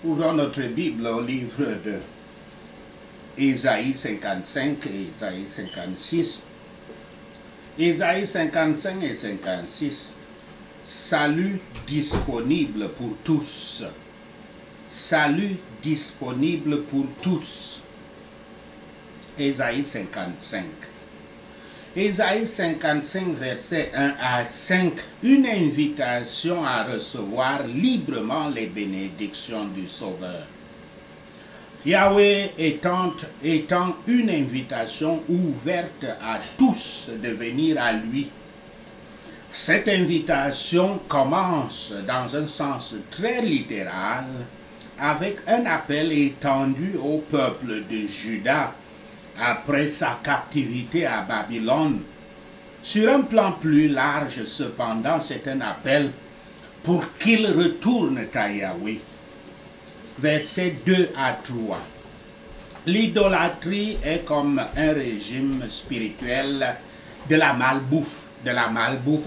Ouvrons notre Bible au livre de Ésaïe 55 et Ésaïe 56. Ésaïe 55 et 56. Salut disponible pour tous. Salut disponible pour tous. Ésaïe 55. Ésaïe 55, versets 1 à 5, une invitation à recevoir librement les bénédictions du Sauveur. Yahweh étant une invitation ouverte à tous de venir à lui. Cette invitation commence dans un sens très littéral avec un appel étendu au peuple de Juda après sa captivité à Babylone. Sur un plan plus large, cependant, c'est un appel pour qu'ils retournent à Yahweh. Versets 2 à 3. L'idolâtrie est comme un régime spirituel de la malbouffe.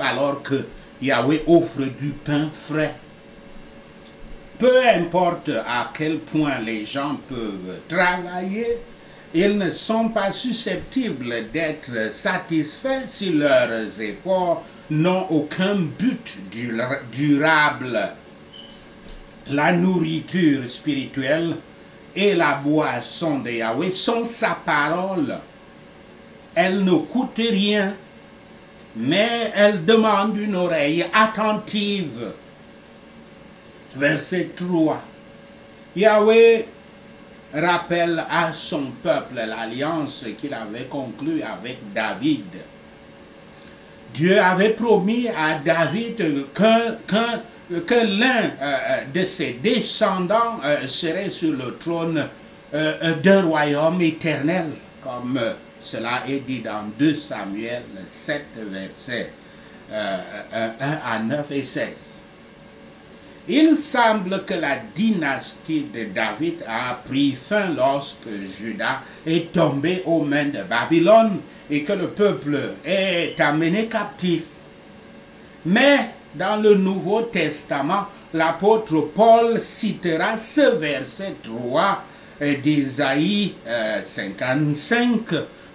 Alors que Yahweh offre du pain frais. Peu importe à quel point les gens peuvent travailler, ils ne sont pas susceptibles d'être satisfaits si leurs efforts n'ont aucun but durable. La nourriture spirituelle et la boisson de Yahweh sont sa parole. Elle ne coûte rien, mais elle demande une oreille attentive. Verset 3. Yahweh rappelle à son peuple l'alliance qu'il avait conclue avec David. Dieu avait promis à David que l'un de ses descendants serait sur le trône d'un royaume éternel, comme cela est dit dans 2 Samuel 7, versets 1 à 9 et 16. Il semble que la dynastie de David a pris fin lorsque Juda est tombé aux mains de Babylone et que le peuple est amené captif. Mais dans le Nouveau Testament, l'apôtre Paul citera ce verset 3 d'Ésaïe 55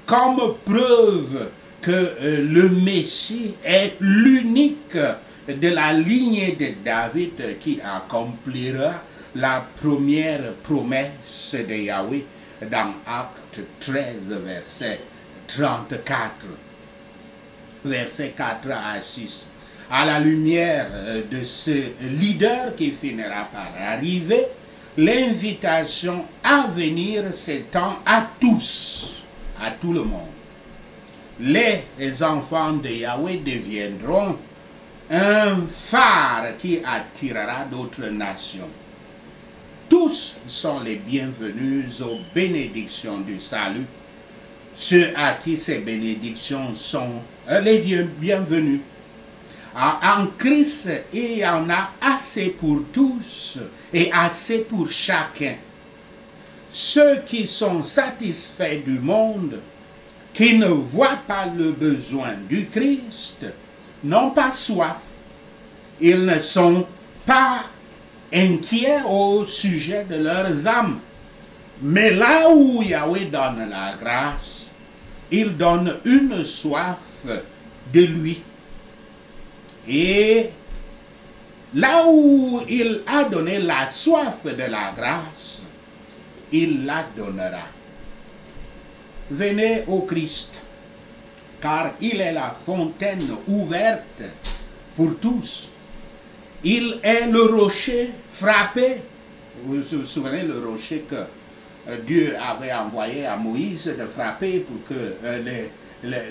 comme preuve que le Messie est l'unique de la lignée de David qui accomplira la première promesse de Yahweh dans Acte 13, verset 34. Verset 4 à 6. À la lumière de ce leader qui finira par arriver, l'invitation à venir s'étend à tous, à tout le monde. Les enfants de Yahweh deviendront un phare qui attirera d'autres nations. Tous sont les bienvenus aux bénédictions du salut. Ceux à qui ces bénédictions sont les bienvenus. En Christ, il y en a assez pour tous et assez pour chacun. Ceux qui sont satisfaits du monde, qui ne voient pas le besoin du Christ, n'ont pas soif. Ils ne sont pas inquiets au sujet de leurs âmes. Mais là où Yahweh donne la grâce, il donne une soif de lui. Et là où il a donné la soif de la grâce, il la donnera. Venez au Christ, car il est la fontaine ouverte pour tous. Il est le rocher frappé. Vous vous souvenez le rocher que Dieu avait envoyé à Moïse de frapper pour que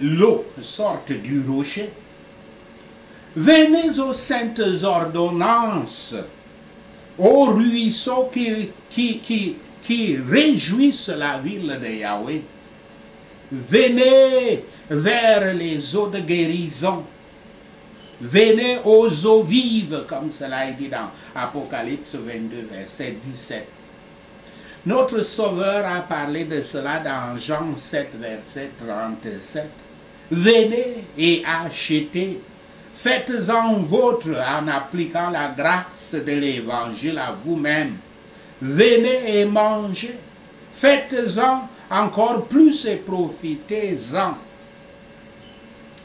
l'eau sorte du rocher. Venez aux saintes ordonnances, aux ruisseaux qui réjouissent la ville de Yahweh. Venez vers les eaux de guérison. Venez aux eaux vives, comme cela est dit dans Apocalypse 22, verset 17. Notre Sauveur a parlé de cela dans Jean 7, verset 37. Venez et achetez. Faites-en vôtre en appliquant la grâce de l'Évangile à vous-même. venez et mangez. Faites-en encore plus et profitez-en.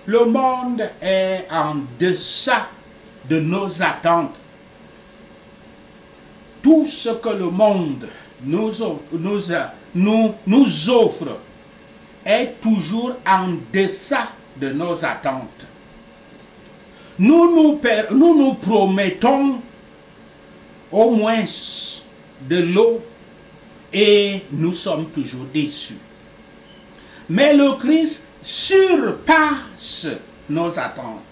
Le monde est en deçà de nos attentes. Tout ce que le monde nous offre est toujours en deçà de nos attentes. Nous nous promettons au moins de l'eau et nous sommes toujours déçus. Mais le Christ surpasse nos attentes.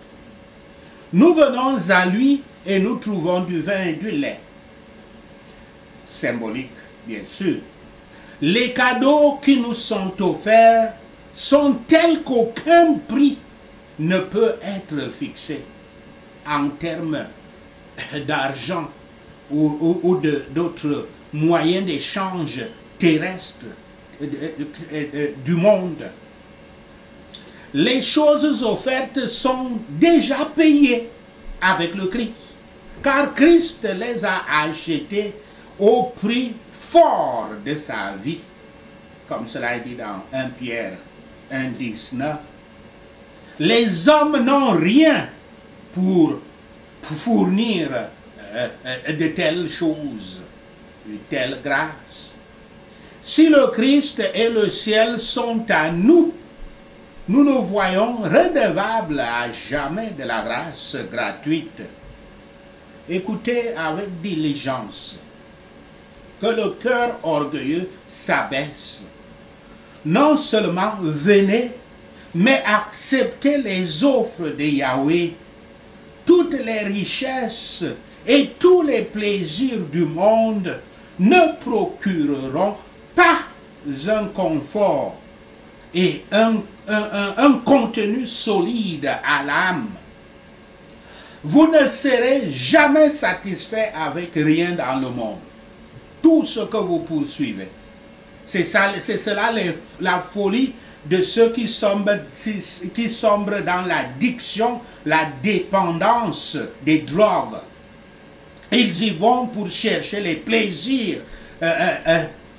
Nous venons à lui et nous trouvons du vin et du lait. Symbolique, bien sûr. Les cadeaux qui nous sont offerts sont tels qu'aucun prix ne peut être fixé en termes d'argent ou d'autres moyens d'échange terrestres du monde. Les choses offertes sont déjà payées avec le Christ, car Christ les a achetées au prix fort de sa vie, comme cela est dit dans 1 Pierre 1,19. Les hommes n'ont rien pour fournir de telles choses, de telles grâces. Si le Christ et le ciel sont à nous, nous nous voyons redevables à jamais de la grâce gratuite. Écoutez avec diligence, que le cœur orgueilleux s'abaisse. Non seulement venez, mais acceptez les offres de Yahweh. Toutes les richesses et tous les plaisirs du monde ne procureront pas un confort et un contenu solide à l'âme. Vous ne serez jamais satisfait avec rien dans le monde. Tout ce que vous poursuivez, c'est cela la folie de ceux qui sombrent dans l'addiction, la dépendance des drogues. Ils y vont pour chercher les plaisirs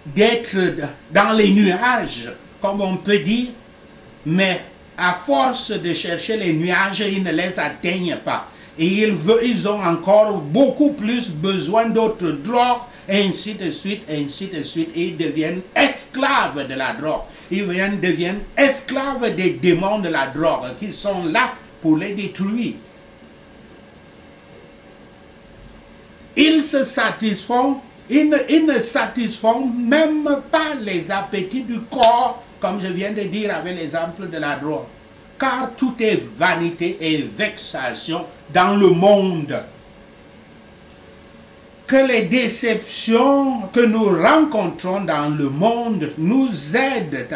d'être dans les nuages, comme on peut dire, mais à force de chercher les nuages, ils ne les atteignent pas. Et ils ont encore beaucoup plus besoin d'autres drogues, et ainsi de suite, ainsi de suite. Et ils deviennent esclaves de la drogue. Ils deviennent esclaves des démons de la drogue, qui sont là pour les détruire. Ils ne satisfont même pas les appétits du corps, comme je viens de dire avec l'exemple de la drogue. Car tout est vanité et vexation dans le monde. Que les déceptions que nous rencontrons dans le monde nous aident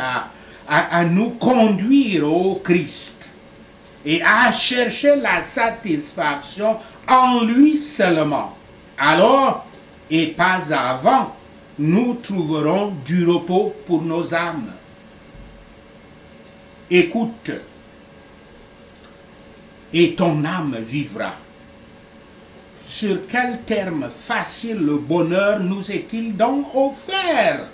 à nous conduire au Christ et à chercher la satisfaction en lui seulement. Alors, et pas avant, nous trouverons du repos pour nos âmes. Écoute, et ton âme vivra. Sur quel terme facile le bonheur nous est-il donc offert?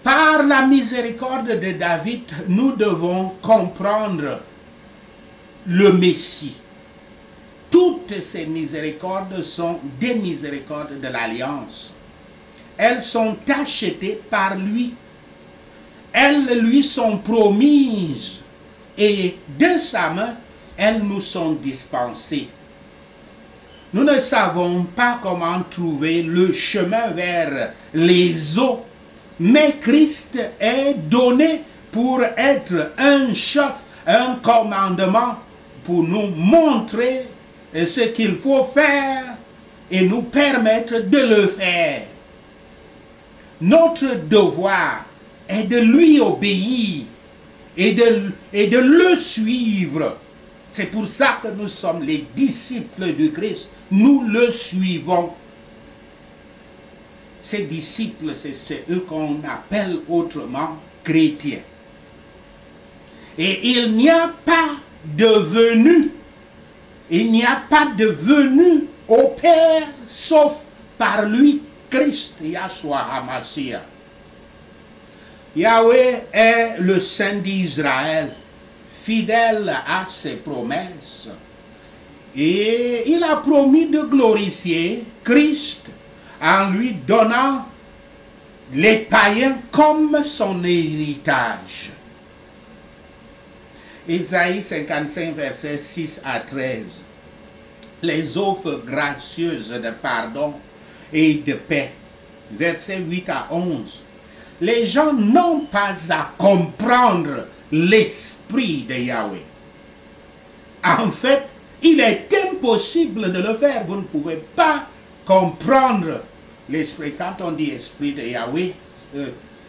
Par la miséricorde de David, nous devons comprendre le Messie. Toutes ces miséricordes sont des miséricordes de l'Alliance. Elles sont achetées par lui. Elles lui sont promises. Et de sa main, elles nous sont dispensées. Nous ne savons pas comment trouver le chemin vers les eaux, mais Christ est donné pour être un chef, un commandement, pour nous montrer ce qu'il faut faire et nous permettre de le faire. Notre devoir est de lui obéir et de le suivre. C'est pour ça que nous sommes les disciples du Christ. Nous le suivons. Ces disciples, c'est eux qu'on appelle autrement chrétiens. Et il n'y a pas de venue. Il n'y a pas de venue au Père sauf par lui, Christ, Yahshua HaMashiach. Yahweh est le Saint d'Israël, fidèle à ses promesses. Et il a promis de glorifier Christ en lui donnant les païens comme son héritage. Isaïe 55, versets 6 à 13. Les offres gracieuses de pardon et de paix. Versets 8 à 11. Les gens n'ont pas à comprendre l'esprit de Yahweh. En fait, il est impossible de le faire. Vous ne pouvez pas comprendre l'esprit. Quand on dit esprit de Yahweh,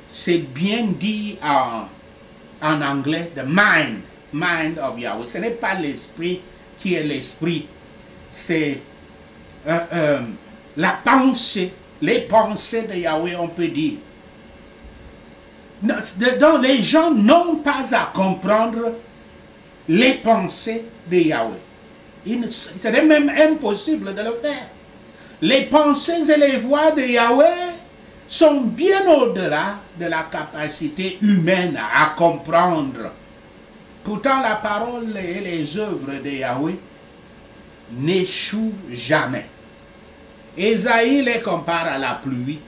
c'est bien dit en anglais, the mind of Yahweh. Ce n'est pas l'esprit qui est l'esprit. C'est la pensée, les pensées de Yahweh, on peut dire. Donc les gens n'ont pas à comprendre les pensées de Yahweh. C'est même impossible de le faire. Les pensées et les voies de Yahweh sont bien au-delà de la capacité humaine à comprendre. Pourtant, la parole et les œuvres de Yahweh n'échouent jamais. Ésaïe les compare à la pluie.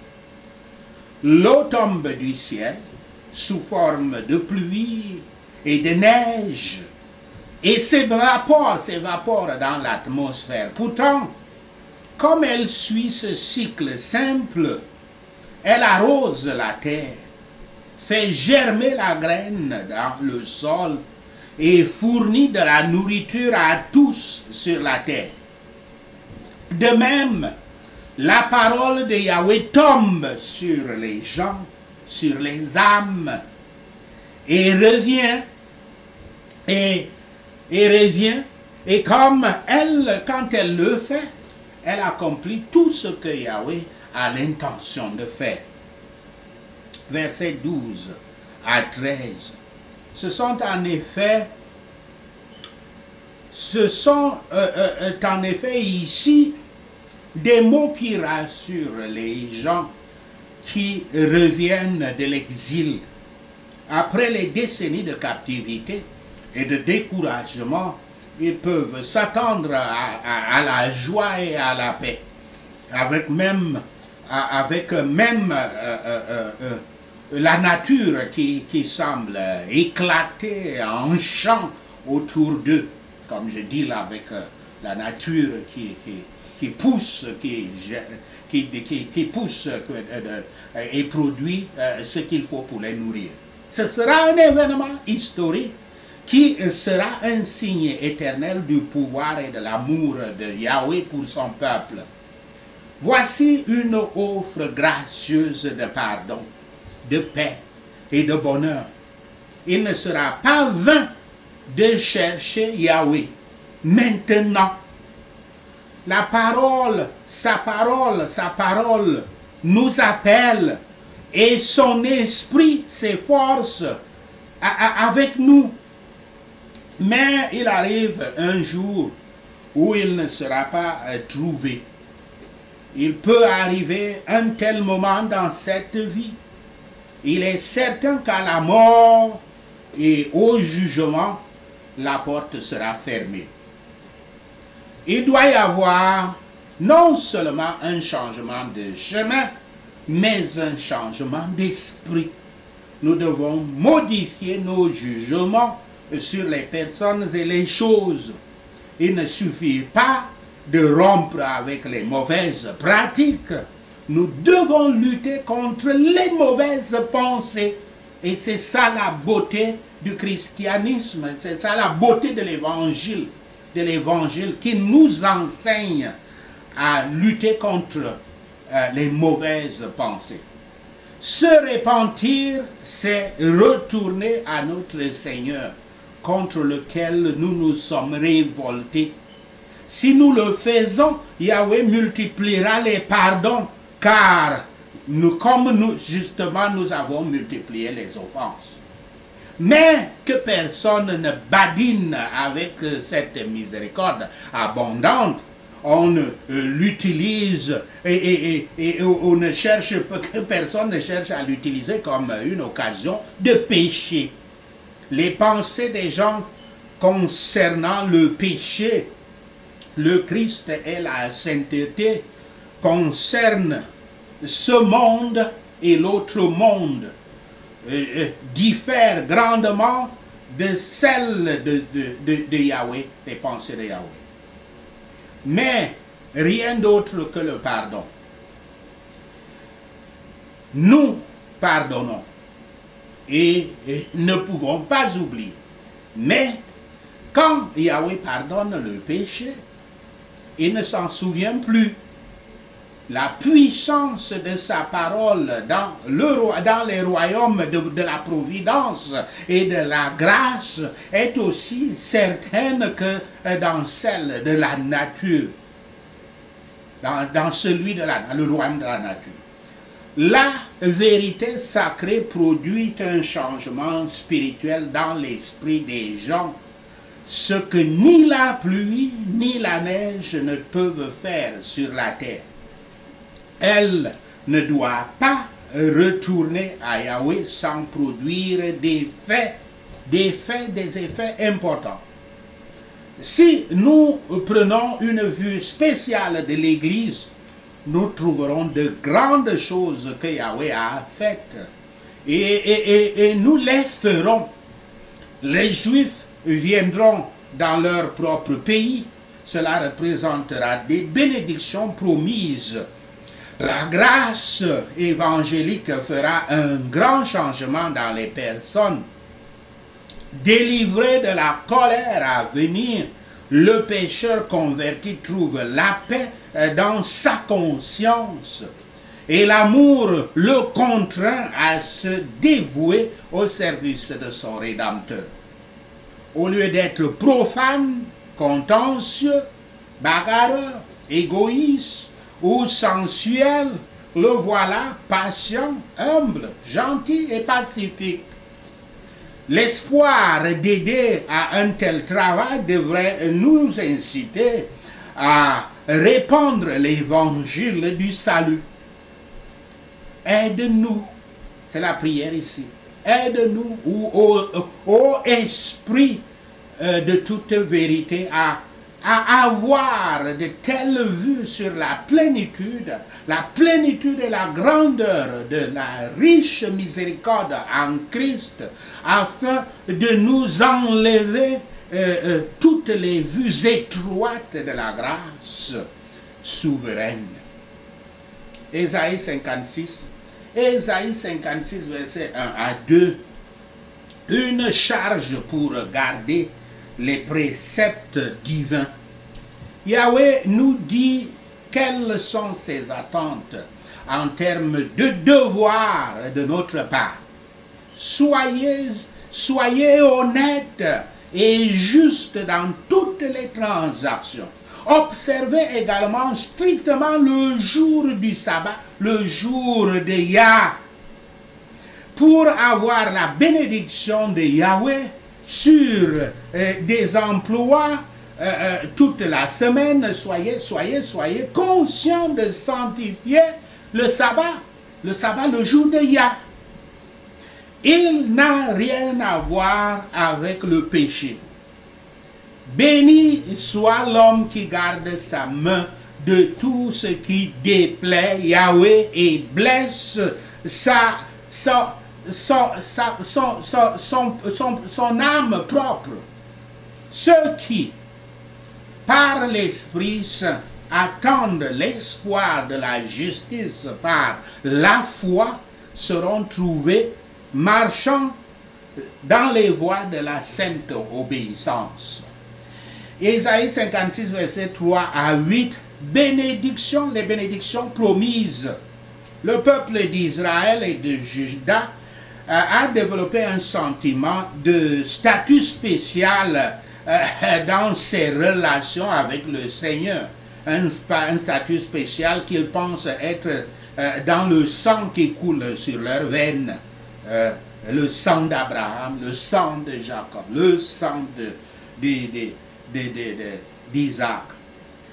L'eau tombe du ciel sous forme de pluie et de neige et s'évapore dans l'atmosphère. Pourtant, comme elle suit ce cycle simple, elle arrose la terre, fait germer la graine dans le sol et fournit de la nourriture à tous sur la terre. De même, la parole de Yahweh tombe sur les gens, sur les âmes, et revient, et comme elle, quand elle le fait, elle accomplit tout ce que Yahweh a l'intention de faire. Versets 12 à 13. Ce sont en effet ici des mots qui rassurent les gens qui reviennent de l'exil. Après les décennies de captivité et de découragement, ils peuvent s'attendre à la joie et à la paix, avec même la nature qui semble éclater en chant autour d'eux, comme je dis là, avec la nature qui pousse, qui pousse et produit ce qu'il faut pour les nourrir. Ce sera un événement historique qui sera un signe éternel du pouvoir et de l'amour de Yahweh pour son peuple. Voici une offre gracieuse de pardon, de paix et de bonheur. Il ne sera pas vain de chercher Yahweh maintenant. La parole, sa parole nous appelle et son esprit s'efforce avec nous. Mais il arrive un jour où il ne sera pas trouvé. Il peut arriver un tel moment dans cette vie. Il est certain qu'à la mort et au jugement, la porte sera fermée. Il doit y avoir non seulement un changement de chemin, mais un changement d'esprit. Nous devons modifier nos jugements sur les personnes et les choses. Il ne suffit pas de rompre avec les mauvaises pratiques. Nous devons lutter contre les mauvaises pensées. Et c'est ça la beauté du christianisme, c'est ça la beauté de l'évangile qui nous enseigne à lutter contre les mauvaises pensées. Se repentir, c'est retourner à notre Seigneur, contre lequel nous nous sommes révoltés. Si nous le faisons, Yahweh multipliera les pardons, car comme nous avons multiplié les offenses. Mais que personne ne badine avec cette miséricorde abondante. on l'utilise et on ne cherche pas, que personne ne cherche à l'utiliser comme une occasion de pécher. Les pensées des gens concernant le péché, le Christ et la sainteté concernent ce monde et l'autre monde, diffèrent grandement de celles de Yahweh, des pensées de Yahweh. Mais rien d'autre que le pardon. Nous pardonnons et ne pouvons pas oublier. Mais quand Yahweh pardonne le péché, il ne s'en souvient plus. La puissance de sa parole dans les royaumes de la providence et de la grâce est aussi certaine que dans celle de la nature, dans le royaume de la nature. La vérité sacrée produit un changement spirituel dans l'esprit des gens, ce que ni la pluie ni la neige ne peuvent faire sur la terre. Elle ne doit pas retourner à Yahweh sans produire des effets importants. Si nous prenons une vue spéciale de l'Église, nous trouverons de grandes choses que Yahweh a faites et nous les ferons. Les Juifs viendront dans leur propre pays, cela représentera des bénédictions promises. La grâce évangélique fera un grand changement dans les personnes. Délivré de la colère à venir, le pécheur converti trouve la paix dans sa conscience et l'amour le contraint à se dévouer au service de son Rédempteur. Au lieu d'être profane, contentieux, bagarreur, égoïste ou sensuel, le voilà patient, humble, gentil et pacifique. L'espoir d'aider à un tel travail devrait nous inciter à répandre l'évangile du salut. Aide-nous, c'est la prière ici, aide-nous au esprit de toute vérité à avoir de telles vues sur la plénitude et la grandeur de la riche miséricorde en Christ, afin de nous enlever toutes les vues étroites de la grâce souveraine. Ésaïe 56, verset 1 à 2, une charge pour garder les préceptes divins. Yahweh nous dit quelles sont ses attentes en termes de devoir de notre part. Soyez honnêtes et justes dans toutes les transactions. Observez également strictement le jour du sabbat, le jour de Yah, pour avoir la bénédiction de Yahweh sur des emplois toute la semaine. Soyez conscients de sanctifier le sabbat, le jour de Yah. Il n'a rien à voir avec le péché. Béni soit l'homme qui garde sa main de tout ce qui déplaît Yahweh et blesse son âme propre. Ceux qui, par l'Esprit Saint, attendent l'espoir de la justice par la foi seront trouvés marchant dans les voies de la sainte obéissance. Ésaïe 56, verset 3 à 8, bénédictions, les bénédictions promises. Le peuple d'Israël et de Juda a développé un sentiment de statut spécial dans ses relations avec le Seigneur. Un statut spécial qu'ils pensent être dans le sang qui coule sur leurs veines. Le sang d'Abraham, le sang de Jacob, le sang d'Isaac.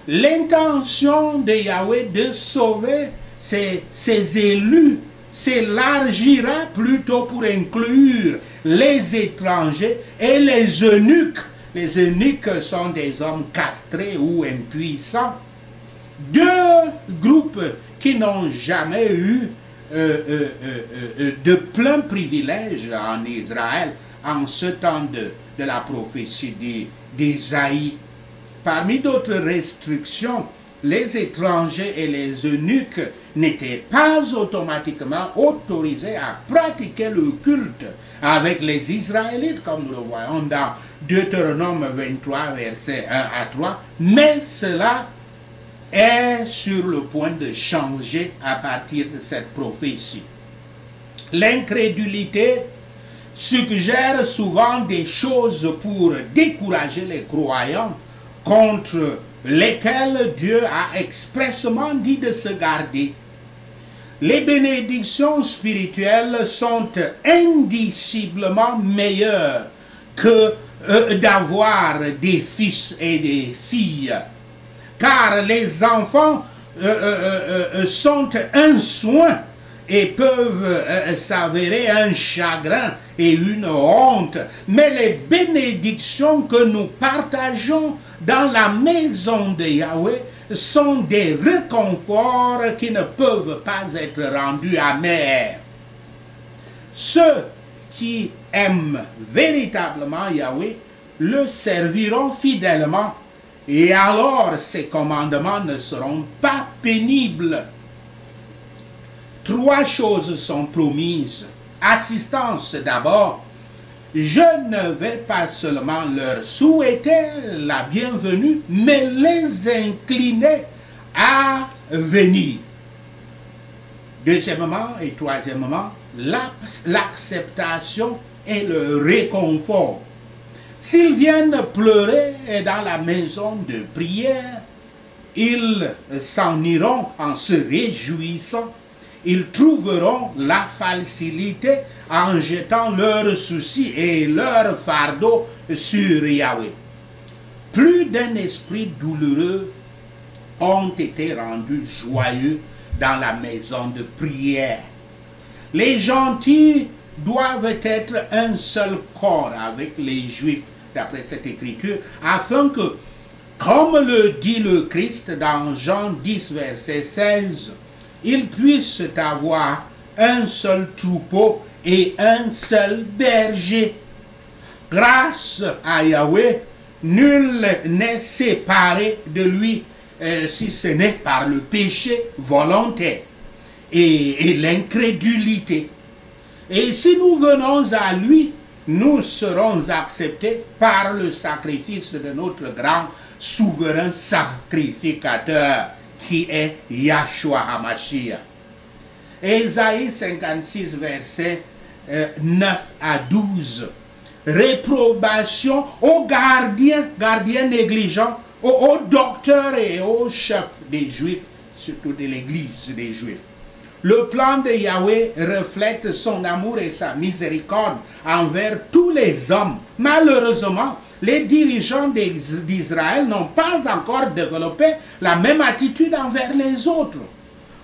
l'intention de Yahweh de sauver ses élus s'élargira plutôt pour inclure les étrangers et les eunuques. Les eunuques sont des hommes castrés ou impuissants. Deux groupes qui n'ont jamais eu de plein privilège en Israël en ce temps de la prophétie d'Isaïe. Parmi d'autres restrictions, les étrangers et les eunuques n'étaient pas automatiquement autorisés à pratiquer le culte avec les Israélites, comme nous le voyons dans Deutéronome 23, versets 1 à 3, mais cela est sur le point de changer à partir de cette prophétie. L'incrédulité suggère souvent des choses pour décourager les croyants contre lesquels Dieu a expressément dit de se garder. Les bénédictions spirituelles sont indiciblement meilleures que d'avoir des fils et des filles, car les enfants sont un soin et peuvent s'avérer un chagrin et une honte. Mais les bénédictions que nous partageons dans la maison de Yahweh sont des réconforts qui ne peuvent pas être rendus amers. Ceux qui aiment véritablement Yahweh le serviront fidèlement, et alors ses commandements ne seront pas pénibles. Trois choses sont promises. Assistance d'abord. Je ne vais pas seulement leur souhaiter la bienvenue, mais les incliner à venir. Deuxièmement et troisièmement, l'acceptation et le réconfort. S'ils viennent pleurer dans la maison de prière, ils s'en iront en se réjouissant. Ils trouveront la facilité en jetant leurs soucis et leurs fardeaux sur Yahweh. Plus d'un esprit douloureux ont été rendus joyeux dans la maison de prière. Les gentils doivent être un seul corps avec les Juifs, d'après cette écriture, afin que, comme le dit le Christ dans Jean 10, verset 16, ils puissent avoir un seul troupeau et un seul berger. Grâce à Yahweh, nul n'est séparé de lui, si ce n'est par le péché volontaire et l'incrédulité. Et si nous venons à lui, nous serons acceptés par le sacrifice de notre grand souverain sacrificateur, qui est Yahshua HaMashiach. Ésaïe 56, versets 9 à 12. Réprobation aux gardiens négligents, aux docteurs et aux chefs des Juifs, surtout de l'église des Juifs. Le plan de Yahweh reflète son amour et sa miséricorde envers tous les hommes. Malheureusement, les dirigeants d'Israël n'ont pas encore développé la même attitude envers les autres.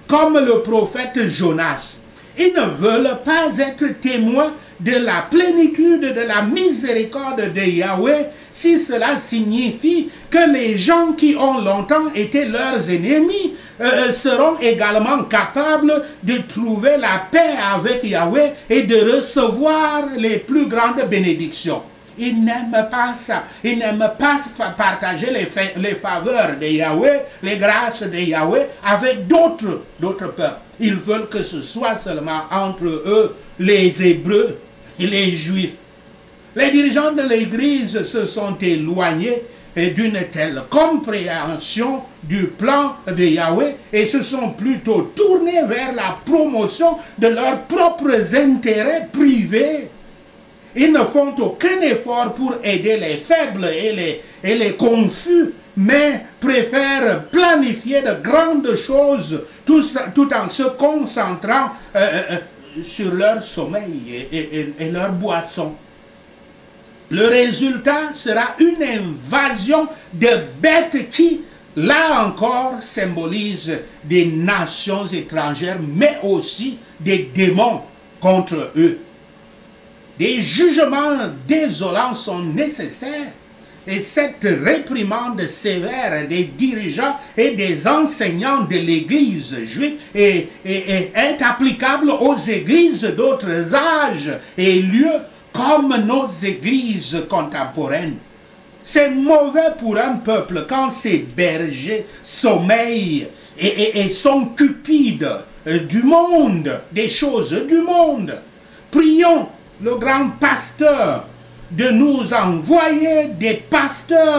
Comme le prophète Jonas, ils ne veulent pas être témoins de la plénitude de la miséricorde de Yahweh, si cela signifie que les gens qui ont longtemps été leurs ennemis seront également capables de trouver la paix avec Yahweh et de recevoir les plus grandes bénédictions. Ils n'aiment pas ça. Ils n'aiment pas partager les faveurs de Yahweh, les grâces de Yahweh avec d'autres peuples. Ils veulent que ce soit seulement entre eux, les Hébreux et les Juifs. Les dirigeants de l'Église se sont éloignés d'une telle compréhension du plan de Yahweh et se sont plutôt tournés vers la promotion de leurs propres intérêts privés. Ils ne font aucun effort pour aider les faibles et les confus, mais préfèrent planifier de grandes choses tout en se concentrant sur leur sommeil et leur boisson. Le résultat sera une invasion de bêtes qui, là encore, symbolise des nations étrangères, mais aussi des démons contre eux. Des jugements désolants sont nécessaires. Et cette réprimande sévère des dirigeants et des enseignants de l'Église juive est applicable aux églises d'autres âges et lieux comme nos églises contemporaines. C'est mauvais pour un peuple quand ses bergers sommeillent et sont cupides du monde, des choses du monde. Prions le grand pasteur de nous envoyer des pasteurs